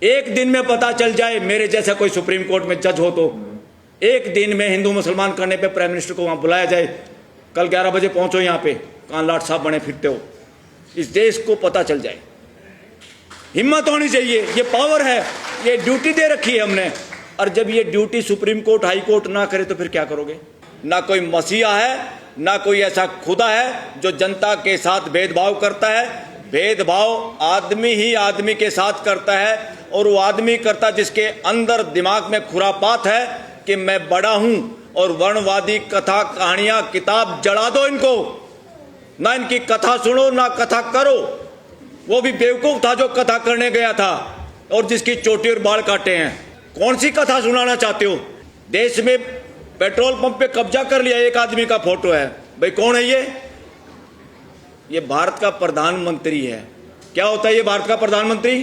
एक दिन में पता चल जाए, मेरे जैसा कोई सुप्रीम कोर्ट में जज हो तो एक दिन में हिंदू मुसलमान करने पे प्राइम मिनिस्टर को वहां बुलाया जाए, कल 11 बजे पहुंचो यहाँ पे, कहाँ लाट साहब बने फिरते हो, इस देश को पता चल जाए। हिम्मत होनी चाहिए, ये पावर है, ये ड्यूटी दे रखी है हमने, और जब ये duty supreme court high court ना करे तो फिर क्या करोगे? ना कोई मसीहा है, ना कोई ऐसा खुदा है जो जनता के साथ भेदभाव करता है। भेदभाव आदमी ही आदमी के साथ करता है, और वो आदमी करता जिसके अंदर दिमाग में खुरापात है कि मैं बड़ा हूं, और वर्णवादी कथा कहानियां किताब जला दो इनको, ना इनकी कथा सुनो ना कथा करो। वो भी बेवकूफ था जो कथा करने गया था और जिसकी चोटी और बाल काटे हैं। कौन सी कथा सुनाना चाहते हो? देश में पेट्रोल पंप पे कब्जा कर लिया, एक आदमी का फोटो है, भाई कौन है ये भारत का प्रधानमंत्री है। क्या होता है ये भारत का प्रधानमंत्री?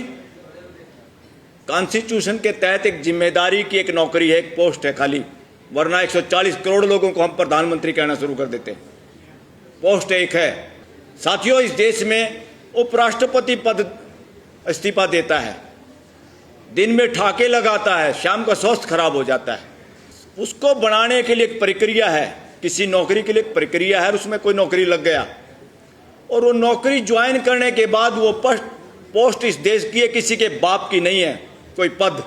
कॉन्स्टिट्यूशन के तहत एक जिम्मेदारी की एक नौकरी है, एक पोस्ट है खाली, वरना 140 करोड़ लोगों को हम प्रधानमंत्री कहना शुरू कर देते। पोस्ट एक है। साथियों, इस देश में उपराष्ट्रपति पद इस्तीफा देता है, दिन में ठाके लगाता है, शाम का स्वास्थ्य खराब हो जाता है। उसको बनाने के लिए एक प्रक्रिया है, किसी नौकरी के लिए एक प्रक्रिया है, उसमें कोई नौकरी लग गया और वो नौकरी ज्वाइन करने के बाद वो पोस्ट इस देश की है, किसी के बाप की नहीं है। कोई पद,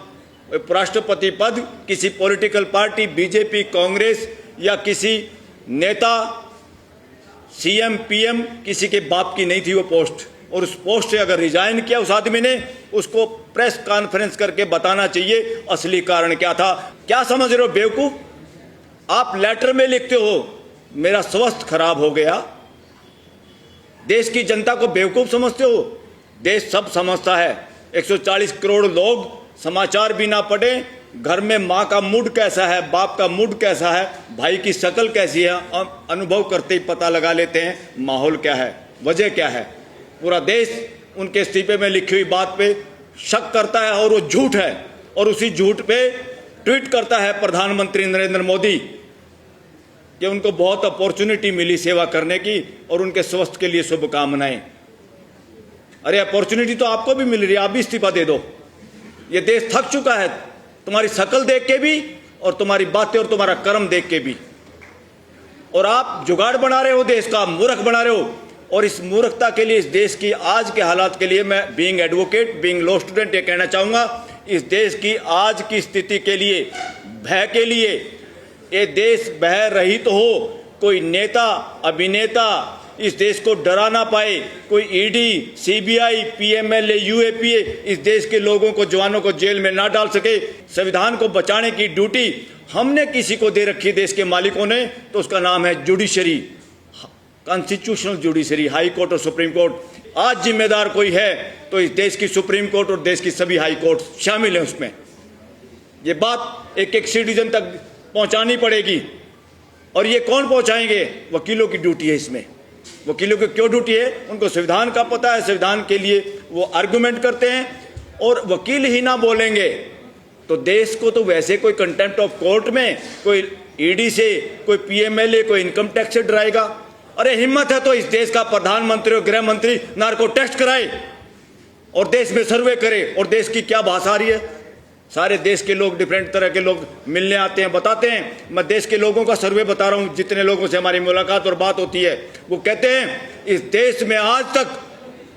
उपराष्ट्रपति पद किसी पॉलिटिकल पार्टी, बीजेपी, कांग्रेस या किसी नेता, सीएम, पीएम, किसी के बाप की नहीं थी वो पोस्ट। और उस पोस्ट से अगर रिजाइन किया उस आदमी ने, उसको प्रेस कॉन्फ्रेंस करके बताना चाहिए असली कारण क्या था। क्या समझ रहे हो बेवकूफ? आप लेटर में लिखते हो मेरा स्वास्थ्य खराब हो गया, देश की जनता को बेवकूफ समझते हो? देश सब समझता है। 140 करोड़ लोग समाचार भी ना पढ़े, घर में माँ का मूड कैसा है, बाप का मूड कैसा है, भाई की शक्ल कैसी है, अनुभव करते ही पता लगा लेते हैं माहौल क्या है, वजह क्या है। पूरा देश उनके इस्तीफे में लिखी हुई बात पे शक करता है और वो झूठ है, और उसी झूठ पे ट्वीट करता है प्रधानमंत्री नरेंद्र मोदी कि उनको बहुत अपॉर्चुनिटी मिली सेवा करने की और उनके स्वास्थ्य के लिए शुभकामनाएं। अरे अपॉर्चुनिटी तो आपको भी मिल रही है, आप भी इस्तीफा दे दो। ये देश थक चुका है तुम्हारी शक्ल देख के भी और तुम्हारी बातें और तुम्हारा कर्म देख के भी। और आप जुगाड़ बना रहे हो, देश का मूर्ख बना रहे हो। और इस मूर्खता के लिए, इस देश की आज के हालात के लिए मैं being advocate, being law student ये कहना चाहूँगा, इस देश की आज की स्थिति के लिए, भय के लिए, ये देश भय रहित तो हो, कोई नेता, अभिनेता इस देश को डरा ना पाए, कोई ईडी, सीबीआई, पीएमएलए, यूएपीए इस देश के लोगों को, जवानों को जेल में ना डाल सके। संविधान को बचाने की ड्यूटी हमने किसी को दे रखी, देश के मालिकों ने, तो उसका नाम है judiciary, constitutional judiciary, high court और सुप्रीम कोर्ट। आज जिम्मेदार कोई है तो इस देश की सुप्रीम कोर्ट और देश की सभी हाई कोर्ट शामिल है उसमें। ये बात एक एक सिटीजन तक पहुंचानी पड़ेगी। और ये कौन पहुंचाएंगे? वकीलों की ड्यूटी है इसमें। वकीलों की क्यों ड्यूटी है? उनको संविधान का पता है, संविधान के लिए वो आर्गुमेंट करते हैं। और वकील ही ना बोलेंगे तो देश को तो वैसे कोई कंटेम्प्ट ऑफ कोर्ट में, कोई ईडी से, कोई पीएमएलए, कोई इनकम टैक्स से डराएगा। अरे हिम्मत है तो इस देश का प्रधानमंत्री और गृह मंत्री नार्को टेस्ट कराए और देश में सर्वे करे। और देश की क्या भाषा आ रही है, सारे देश के लोग, डिफरेंट तरह के लोग मिलने आते हैं, बताते हैं। मैं देश के लोगों का सर्वे बता रहा हूं, जितने लोगों से हमारी मुलाकात और बात होती है, वो कहते हैं इस देश में आज तक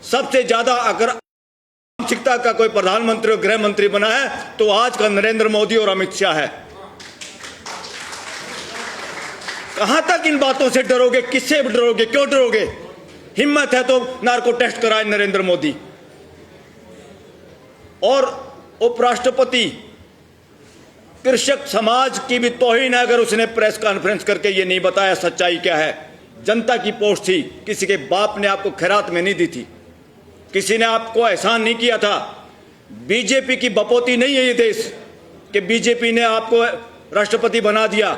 सबसे ज्यादा अगर शिक्षा का कोई प्रधानमंत्री और गृह मंत्री बना है तो आज का नरेंद्र मोदी और अमित शाह है। कहां तक इन बातों से डरोगे? किससे डरोगे? क्यों डरोगे? हिम्मत है तो नार्को टेस्ट कराए नरेंद्र मोदी। और उपराष्ट्रपति कृषक समाज की भी तौहीन है अगर उसने प्रेस कॉन्फ्रेंस करके ये नहीं बताया सच्चाई क्या है। जनता की पोस्ट थी, किसी के बाप ने आपको खैरात में नहीं दी थी, किसी ने आपको एहसान नहीं किया था। बीजेपी की बपोती नहीं है ये देश कि बीजेपी ने आपको राष्ट्रपति बना दिया।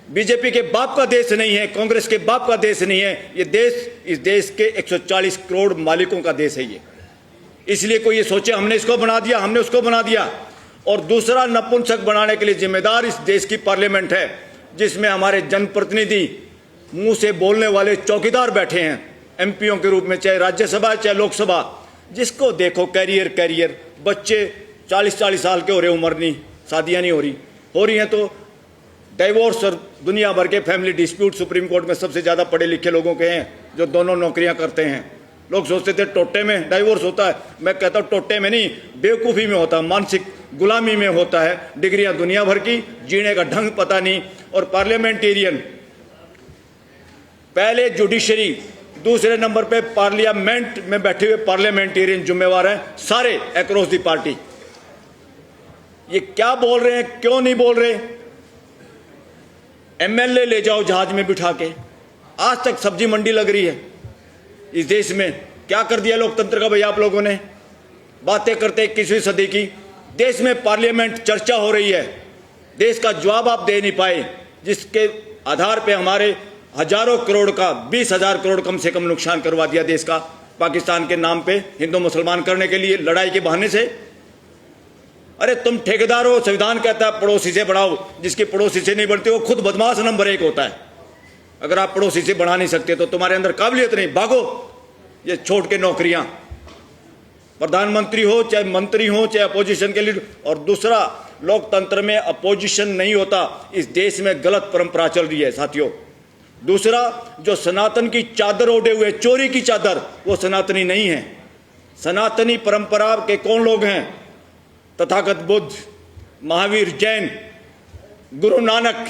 बीजेपी के बाप का देश नहीं है, कांग्रेस के बाप का देश नहीं है ये देश। इस देश के 140 करोड़ मालिकों का देश है ये। इसलिए कोई ये सोचे हमने इसको बना दिया, हमने उसको बना दिया। और दूसरा, नपुंसक बनाने के लिए जिम्मेदार इस देश की पार्लियामेंट है, जिसमें हमारे जनप्रतिनिधि, मुंह से बोलने वाले चौकीदार बैठे हैं एमपीओ के रूप में, चाहे राज्यसभा चाहे लोकसभा। जिसको देखो कैरियर कैरियर, बच्चे 40-40 साल के हो रहे, उम्र नहीं, शादियां नहीं हो रही हैं तो डाइवोर्स और दुनिया भर के फैमिली डिस्प्यूट सुप्रीम कोर्ट में सबसे ज़्यादा पढ़े लिखे लोगों के हैं जो दोनों नौकरियां करते हैं। लोग सोचते थे टोटे में डाइवोर्स होता है, मैं कहता हूँ टोटे में नहीं, बेवकूफ़ी में होता है, मानसिक गुलामी में होता है। डिग्रियां दुनिया भर की, जीने का ढंग पता नहीं। और पार्लियामेंटेरियन, पहले जुडिशरी, दूसरे नंबर पे पार्लियामेंट में बैठे हुए पार्लियामेंटेरियन जिम्मेवार हैं, सारे अक्रॉस दी पार्टी। ये क्या बोल रहे हैं, क्यों नहीं बोल रहे? एमएलए ले जाओ जहाज में बिठा के, आज तक सब्जी मंडी लग रही है इस देश में। क्या कर दिया लोकतंत्र का भैया आप लोगों ने? बातें करते 21वीं सदी की, देश में पार्लियामेंट चर्चा हो रही है, देश का जवाब आप दे नहीं पाए, जिसके आधार पे हमारे हजारों करोड़ का 20,000 करोड़ कम से कम नुकसान करवा दिया देश का, पाकिस्तान के नाम पे हिंदू मुसलमान करने के लिए लड़ाई के बहाने से। अरे तुम ठेकेदार हो, संविधान कहता है पड़ोसी से बढ़ाओ, जिसकी पड़ोसी से नहीं बढ़ती वो खुद बदमाश नंबर 1 होता है। अगर आप पड़ोसी से बढ़ा नहीं सकते तो तुम्हारे अंदर काबिलियत नहीं, भागो ये छोड़ के नौकरियां। प्रधानमंत्री हो चाहे मंत्री हो चाहे अपोजिशन के लीडर। और दूसरा, लोकतंत्र में अपोजिशन नहीं होता, इस देश में गलत परंपरा चल रही है साथियों। दूसरा, जो सनातन की चादर ओढ़े हुए, चोरी की चादर, वो सनातनी नहीं है। सनातनी परंपरा के कौन लोग हैं? तथागत बुद्ध, महावीर जैन, गुरु नानक,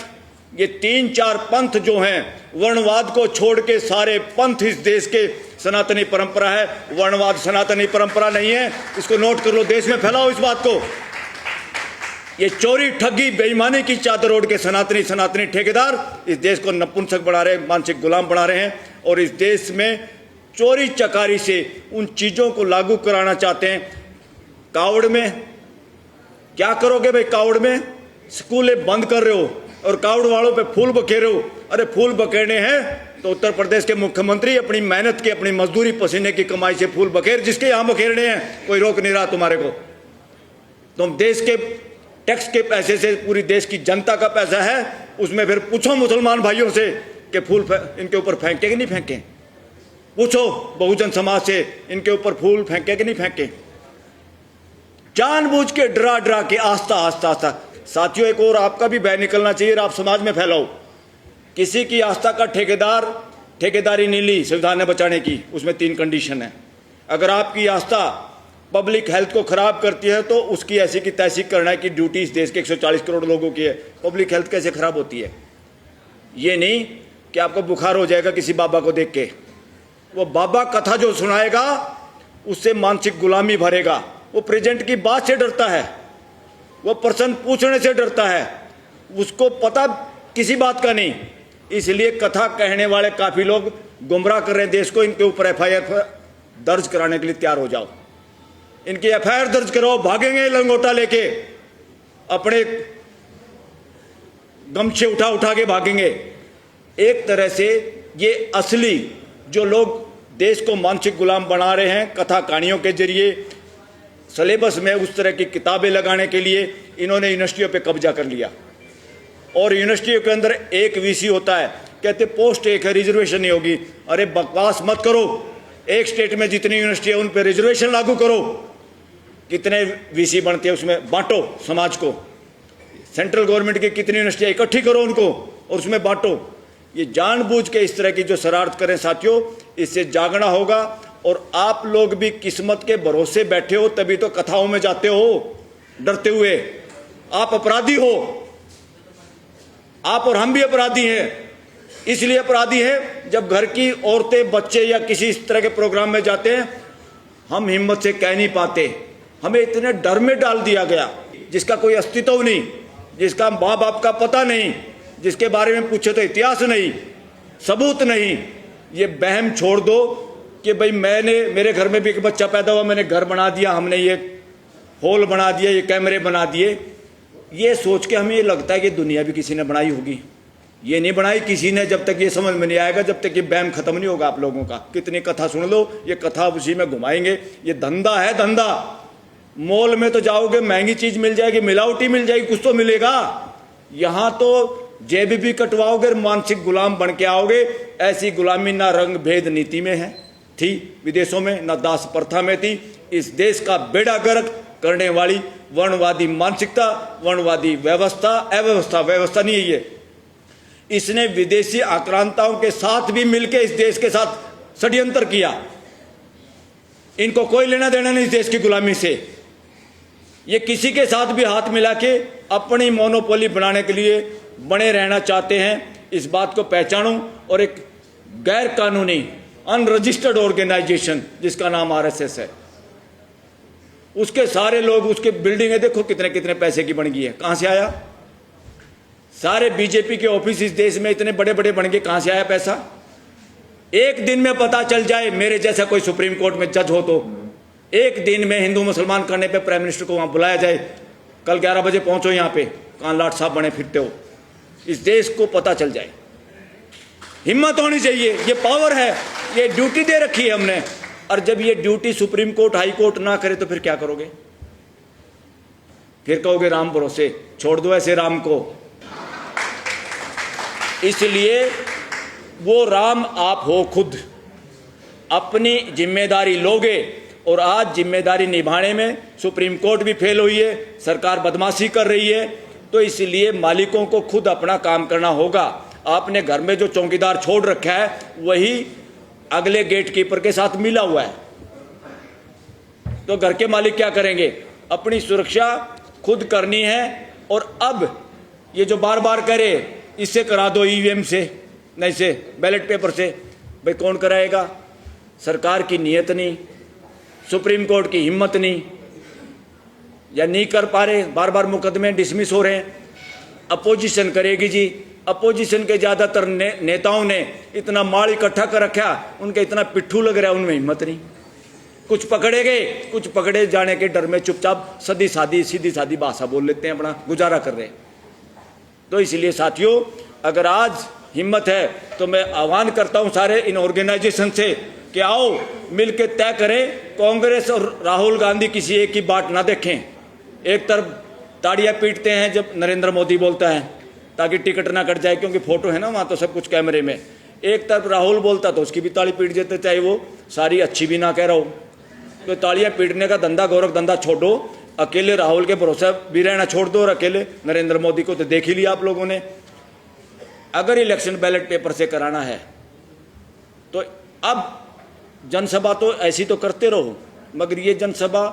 ये 3-4 पंथ जो हैं, वर्णवाद को छोड़ के सारे पंथ इस देश के सनातनी परंपरा है। वर्णवाद सनातनी परंपरा नहीं है, इसको नोट कर लो, देश में फैलाओ इस बात को। ये चोरी ठगी बेईमानी की चादर ओढ़ के सनातनी ठेकेदार इस देश को नपुंसक बना रहे, मानसिक गुलाम बना रहे हैं। और इस देश में चोरी चकारी से उन चीजों को लागू कराना चाहते हैं। कावड़ में क्या करोगे भाई? कावड़ में स्कूलें बंद कर रहे हो और कावड़ वालों पे फूल बखेर रहे हो। अरे फूल बखेरने हैं तो उत्तर प्रदेश के मुख्यमंत्री अपनी मेहनत की, अपनी मजदूरी पसीने की कमाई से फूल बखेर, जिसके यहां बखेरने हैं कोई रोक नहीं रहा तुम्हारे को। तुम देश के टैक्स के पैसे से, पूरी देश की जनता का पैसा है, उसमें फिर पूछो मुसलमान भाइयों से कि फूल इनके ऊपर फेंके कि नहीं फेंके। पूछो बहुजन समाज से, इनके ऊपर फूल फेंके कि नहीं फेंके। जानबूझ के डरा डरा के आस्था। साथियों, एक और आपका भी भय निकलना चाहिए, आप समाज में फैलाओ। किसी की आस्था का ठेकेदारी नहीं ली संविधान ने बचाने की, उसमें 3 कंडीशन है। अगर आपकी आस्था पब्लिक हेल्थ को खराब करती है तो उसकी ऐसी की तैसी करना है कि ड्यूटी इस देश के 140 करोड़ लोगों की है। पब्लिक हेल्थ कैसे खराब होती है? ये नहीं कि आपको बुखार हो जाएगा किसी बाबा को देख के, वो बाबा कथा जो सुनाएगा उससे मानसिक गुलामी भरेगा। वो प्रेजेंट की बात से डरता है, वो प्रश्न पूछने से डरता है, उसको पता किसी बात का नहीं। इसलिए कथा कहने वाले काफी लोग गुमराह कर रहे हैं देश को। इनके ऊपर एफआईआर दर्ज कराने के लिए तैयार हो जाओ, इनकी एफआईआर दर्ज करो। भागेंगे लंगोटा लेके, अपने गमछे उठा के भागेंगे। एक तरह से ये असली जो लोग देश को मानसिक गुलाम बना रहे हैं, कथा कहानियों के जरिए सिलेबस में उस तरह की किताबें लगाने के लिए इन्होंने यूनिवर्सिटियों पे कब्जा कर लिया। और यूनिवर्सिटियों के अंदर एक वीसी होता है, कहते पोस्ट एक है, रिजर्वेशन नहीं होगी। अरे बकवास मत करो, एक स्टेट में जितनी यूनिवर्सिटी है उन पे रिजर्वेशन लागू करो। कितने वीसी बनते हैं उसमें बांटो समाज को। सेंट्रल गवर्नमेंट की कितनी यूनिवर्सिटियां इकट्ठी करो उनको और उसमें बांटो। ये जानबूझ के इस तरह की जो शरारत करें साथियों, इससे जागना होगा। और आप लोग भी किस्मत के भरोसे बैठे हो, तभी तो कथाओं में जाते हो डरते हुए। आप अपराधी हो, आप और हम भी अपराधी हैं। इसलिए अपराधी हैं जब घर की औरतें, बच्चे या किसी इस तरह के प्रोग्राम में जाते हैं, हम हिम्मत से कह नहीं पाते। हमें इतने डर में डाल दिया गया जिसका कोई अस्तित्व नहीं, जिसका माँ बाप का पता नहीं, जिसके बारे में पूछे तो इतिहास नहीं, सबूत नहीं। ये बहम छोड़ दो कि भाई मेरे घर में भी एक बच्चा पैदा हुआ, मैंने घर बना दिया, हमने ये हॉल बना दिया, ये कैमरे बना दिए। ये सोच के हमें ये लगता है कि दुनिया भी किसी ने बनाई होगी। ये नहीं बनाई किसी ने, जब तक ये समझ में नहीं आएगा, जब तक ये बैम खत्म नहीं होगा आप लोगों का। कितनी कथा सुन लो, ये कथा उसी में घुमाएंगे। ये धंधा है, धंधा। मॉल में तो जाओगे महंगी चीज मिल जाएगी, मिलावटी मिल जाएगी, कुछ तो मिलेगा। यहाँ तो जेब भी कटवाओगे, मानसिक गुलाम बन के आओगे। ऐसी गुलामी ना रंग भेद नीति में है थी विदेशों में, ना दास प्रथा में थी। इस देश का बेड़ा गर्क करने वाली वर्णवादी मानसिकता, वर्णवादी व्यवस्था, अव्यवस्था, व्यवस्था नहीं है ये। इसने विदेशी आक्रांताओं के साथ भी मिलकर इस देश के साथ षड्यंत्र किया। इनको कोई लेना देना नहीं इस देश की गुलामी से। ये किसी के साथ भी हाथ मिला के अपनी मोनोपोली बनाने के लिए बने रहना चाहते हैं। इस बात को पहचानो। और एक गैर कानूनी अनरजिस्टर्ड ऑर्गेनाइजेशन जिसका नाम आरएसएस है, उसके सारे लोग, उसके बिल्डिंगें देखो कितने कितने पैसे की बन गई है, कहां से आया? सारे बीजेपी के ऑफिस इस देश में इतने बड़े बड़े बन गए, कहां से आया पैसा? एक दिन में पता चल जाए, मेरे जैसा कोई सुप्रीम कोर्ट में जज हो तो एक दिन में हिंदू मुसलमान करने पे प्राइम मिनिस्टर को वहां बुलाया जाए, कल 11 बजे पहुंचो यहां पे, कहां लाट साहब बने फिरते हो, इस देश को पता चल जाए। हिम्मत होनी चाहिए, ये पावर है, ये ड्यूटी दे रखी है हमने। और जब ये duty supreme court, high court ना करे तो फिर क्या करोगे? फिर कहोगे राम भरोसे, छोड़ दो ऐसे राम को। इसलिए वो राम आप हो खुद, अपनी जिम्मेदारी लोगे। और आज जिम्मेदारी निभाने में सुप्रीम कोर्ट भी फेल हुई है, सरकार बदमाशी कर रही है, तो इसलिए मालिकों को खुद अपना काम करना होगा। आपने घर में जो चौकीदार छोड़ रखा है वही अगले गेट कीपर के साथ मिला हुआ है, तो घर के मालिक क्या करेंगे? अपनी सुरक्षा खुद करनी है। और अब ये जो बार बार करे, इससे करा दो ईवीएम से, नहीं से बैलेट पेपर से, भाई कौन कराएगा? सरकार की नीयत नहीं, सुप्रीम कोर्ट की हिम्मत नहीं, या नहीं कर पा रहे, बार बार मुकदमे डिसमिस हो रहे हैं। अपोजिशन करेगी जी। अपोजिशन के ज़्यादातर नेताओं ने इतना माल इकट्ठा कर रखा, उनके इतना पिट्ठू लग रहा है, उनमें हिम्मत नहीं। कुछ पकड़े गए, कुछ पकड़े जाने के डर में चुपचाप सीधी सादी भाषा बोल लेते हैं, अपना गुजारा कर रहे हैं। तो इसलिए साथियों, अगर आज हिम्मत है तो मैं आह्वान करता हूं सारे इन ऑर्गेनाइजेशन से कि आओ मिलकर तय करें। कांग्रेस और राहुल गांधी किसी एक की बात ना देखें। एक तरफ ताड़ियां पीटते हैं जब नरेंद्र मोदी बोलता है ताकि टिकट ना कट जाए, क्योंकि फोटो है ना वहाँ तो सब कुछ कैमरे में। एक तरफ राहुल बोलता तो उसकी भी ताड़ी पीट देते, चाहे वो सारी अच्छी भी ना कह रहा हो। तो ताड़ियां पीटने का धंधा, गोरख धंधा छोड़ो। अकेले राहुल के भरोसा भी रहना छोड़ दो, और अकेले नरेंद्र मोदी को तो देख ही लिया आप लोगों ने। अगर इलेक्शन बैलेट पेपर से कराना है तो अब जनसभा तो ऐसी तो करते रहो, मगर ये जनसभा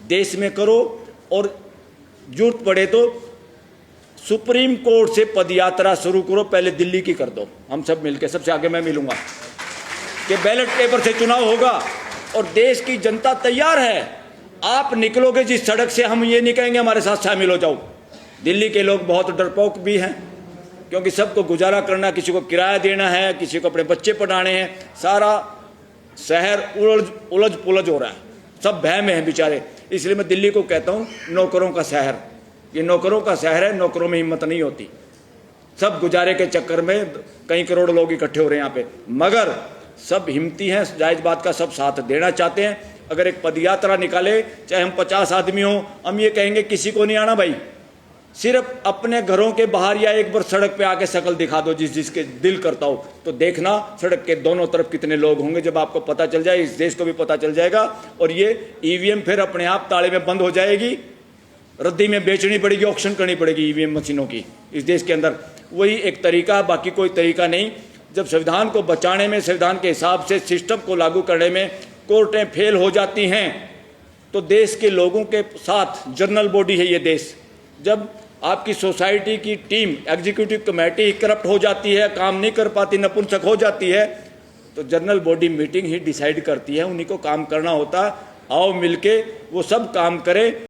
देश में करो, और जरूरत पड़े तो सुप्रीम कोर्ट से पदयात्रा शुरू करो। पहले दिल्ली की कर दो, हम सब मिलकर, सबसे आगे मैं मिलूंगा कि बैलेट पेपर से चुनाव होगा और देश की जनता तैयार है। आप निकलोगे जिस सड़क से, हम ये नहीं कहेंगे हमारे साथ शामिल हो जाओ। दिल्ली के लोग बहुत डरपोक भी हैं, क्योंकि सबको गुजारा करना, किसी को किराया देना है, किसी को अपने बच्चे पढ़ाने हैं, सारा शहर उलझ पुलझ हो रहा है, सब भय में है बेचारे। इसलिए मैं दिल्ली को कहता हूँ नौकरों का शहर। ये नौकरों का शहर है, नौकरों में हिम्मत नहीं होती। सब गुजारे के चक्कर में कई करोड़ लोग इकट्ठे हो रहे हैं यहाँ पे, मगर सब हिम्मती हैं, जायज बात का सब साथ देना चाहते हैं। अगर एक पदयात्रा निकाले, चाहे हम 50 आदमी हों, हम ये कहेंगे किसी को नहीं आना भाई, सिर्फ अपने घरों के बाहर या एक बार सड़क पे आके शक्ल दिखा दो जिसके दिल करता हो, तो देखना सड़क के दोनों तरफ कितने लोग होंगे। जब आपको पता चल जाए, इस देश को भी पता चल जाएगा, और ये ईवीएम फिर अपने आप ताले में बंद हो जाएगी, रद्दी में बेचनी पड़ेगी, ऑक्शन करनी पड़ेगी ईवीएम मशीनों की इस देश के अंदर। वही एक तरीका, बाकी कोई तरीका नहीं। जब संविधान को बचाने में, संविधान के हिसाब से सिस्टम को लागू करने में कोर्टें फेल हो जाती हैं, तो देश के लोगों के साथ जनरल बॉडी है ये देश। जब आपकी सोसाइटी की टीम, एग्जीक्यूटिव कमेटी करप्ट हो जाती है, काम नहीं कर पाती, नपुंसक हो जाती है, तो जनरल बॉडी मीटिंग ही डिसाइड करती है, उन्हीं को काम करना होता है। आओ मिलके वो सब काम करें।